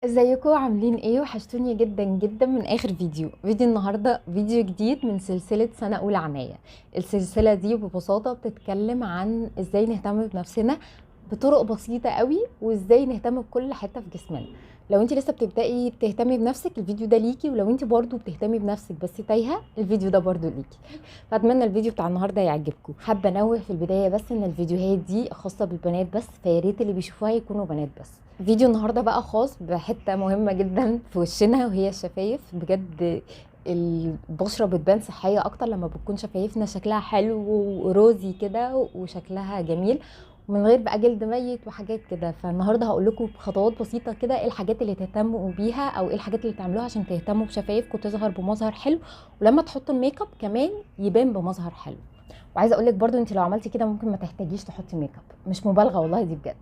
ازيكم عاملين ايه؟ وحشتوني جدا جدا من اخر فيديو النهارده فيديو جديد من سلسله سنه اولى عنايه. السلسله دي ببساطه بتتكلم عن ازاي نهتم بنفسنا بطرق بسيطه قوي، وازاي نهتم بكل حته في جسمنا. لو انت لسه بتبداي بتهتمي بنفسك الفيديو ده ليكي، ولو انت برضو بتهتمي بنفسك بس تايهه الفيديو ده برضو ليكي. فاتمنى الفيديو بتاع النهارده يعجبكم. حابه انوه في البدايه بس ان الفيديوهات دي خاصه بالبنات بس، فياريت اللي بيشوفوها يكونوا بنات بس. فيديو النهارده بقى خاص بحته مهمه جدا في وشنا، وهي الشفايف. بجد البشره بتبان صحيه اكتر لما بتكون شفايفنا شكلها حلو وروزي كده وشكلها جميل، ومن غير بقى جلد ميت وحاجات كده. فالنهارده هقول لكم بخطوات بسيطه كده ايه الحاجات اللي تهتموا بيها، او ايه الحاجات اللي تعملوها عشان تهتموا بشفايفكم تظهر بمظهر حلو، ولما تحطوا الميك اب كمان يبان بمظهر حلو. وعايزه اقول لك برده انت لو عملتي كده ممكن ما تحتاجيش تحطي ميك اب، مش مبالغه والله، دي بجد.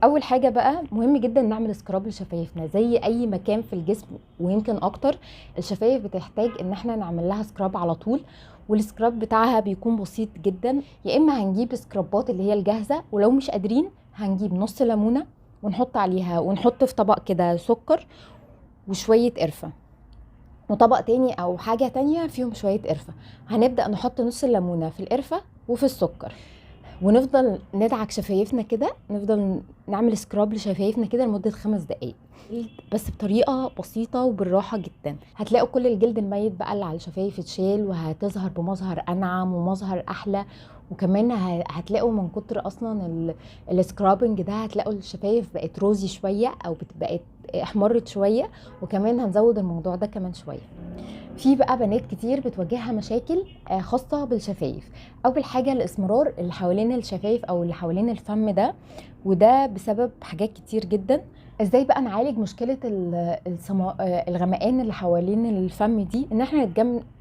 اول حاجه بقى مهم جدا نعمل سكراب لشفايفنا زي اي مكان في الجسم، ويمكن اكتر الشفايف بتحتاج ان احنا نعمل لها سكراب على طول. والسكراب بتاعها بيكون بسيط جدا. يا اما هنجيب سكرابات اللي هي الجاهزه، ولو مش قادرين هنجيب نص ليمونه ونحط عليها، ونحط في طبق كده سكر وشويه قرفه، وطبق تاني او حاجه تانية فيهم شويه قرفه. هنبدا نحط نص الليمونه في القرفه وفي السكر، ونفضل ندعك شفايفنا كده، نفضل نعمل سكراب لشفايفنا كده لمدة 5 دقايق، بس بطريقة بسيطة وبالراحة جدا. هتلاقوا كل الجلد الميت بقى اللي على الشفايف اتشال، وهتظهر بمظهر أنعم ومظهر أحلى. وكمان هتلاقوا من كتر أصلا السكرابنج ده هتلاقوا الشفايف بقت روزي شوية، أو بقت احمرت شوية. وكمان هنزود الموضوع ده كمان شوية. في بقى بنات كتير بتواجهها مشاكل خاصة بالشفايف. اول حاجة الاسمرار اللي حوالين الشفايف او اللي حوالين الفم ده، وده بسبب حاجات كتير جدا. ازاي بقى نعالج مشكلة الغمقان اللي حوالين الفم دي؟ ان احنا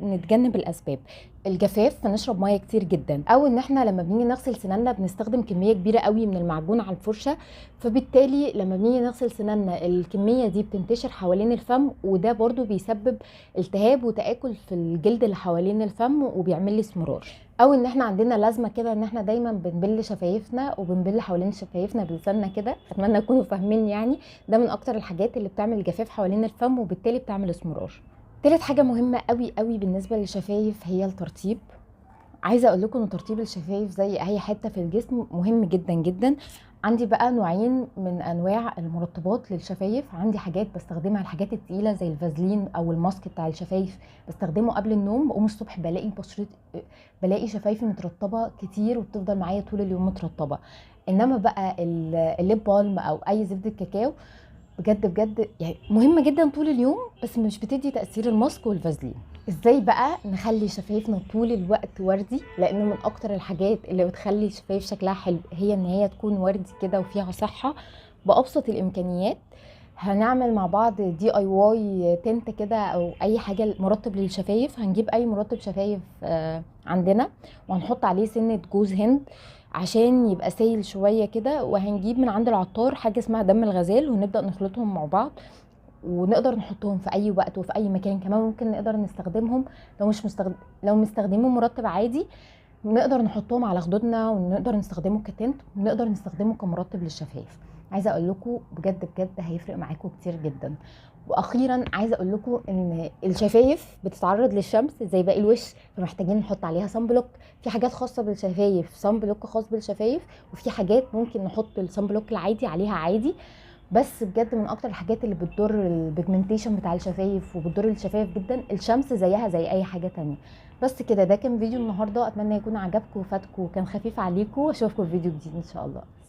نتجنب الاسباب. الجفاف، فنشرب ميه كتير جدا، او ان احنا لما بنيجي نغسل سناننا بنستخدم كميه كبيره قوي من المعجون على الفرشه، فبالتالي لما بنيجي نغسل سناننا الكميه دي بتنتشر حوالين الفم، وده برضو بيسبب التهاب وتآكل في الجلد اللي حوالين الفم وبيعمل لي اسمرار. او ان احنا عندنا لازمه كده ان احنا دايما بنبل شفايفنا وبنبل حوالين شفايفنا بلساننا كده. اتمنى تكونوا فاهمين يعني. ده من اكتر الحاجات اللي بتعمل جفاف حوالين الفم وبالتالي بتعمل اسمرار. تالت حاجه مهمه قوي قوي بالنسبه للشفايف هي الترطيب. عايزه اقول لكم ان ترطيب الشفايف زي اي حته في الجسم مهم جدا جدا. عندي بقى نوعين من انواع المرطبات للشفايف. عندي حاجات بستخدمها، الحاجات التقيله زي الفازلين او الماسك بتاع الشفايف، بستخدمه قبل النوم. بقوم الصبح بلاقي شفايفي مترطبه كتير، وبتفضل معايا طول اليوم مترطبه. انما بقى الليب بالم او اي زبده كاكاو بجد بجد يعني مهمه جدا طول اليوم، بس مش بتدي تاثير الماسك والفازلين. ازاي بقى نخلي شفايفنا طول الوقت وردي؟ لان من اكتر الحاجات اللي بتخلي الشفايف شكلها حلو هي ان هي تكون وردي كده وفيها صحه. بابسط الامكانيات هنعمل مع بعض DIY تنت كده، او اي حاجه مرطب للشفايف. هنجيب اي مرطب شفايف عندنا، وهنحط عليه سنه جوز هند عشان يبقى سايل شويه كده. وهنجيب من عند العطار حاجه اسمها دم الغزال، ونبدا نخلطهم مع بعض، ونقدر نحطهم في اي وقت وفي اي مكان. كمان ممكن نقدر نستخدمهم لو مستخدمين مرطب عادي، نقدر نحطهم على خدودنا، ونقدر نستخدمه كتنت، ونقدر نستخدمه كمرطب للشفايف. عايزه اقول لكم بجد بجد هيفرق معاكم كتير جدا. واخيرا عايزه اقول لكم ان الشفايف بتتعرض للشمس زي باقي الوش، فمحتاجين نحط عليها صن بلوك. في حاجات خاصه بالشفايف صن بلوك خاص بالشفايف، وفي حاجات ممكن نحط الصن بلوك العادي عليها عادي. بس بجد من اكتر الحاجات اللي بتضر البيجمنتيشن بتاع الشفايف وبتضر الشفايف جدا الشمس، زيها زي اي حاجه تانية. بس كده، ده كان فيديو النهارده. اتمنى يكون عجبكم وفاتكم وكان خفيف عليكم. اشوفكم في فيديو جديد ان شاء الله.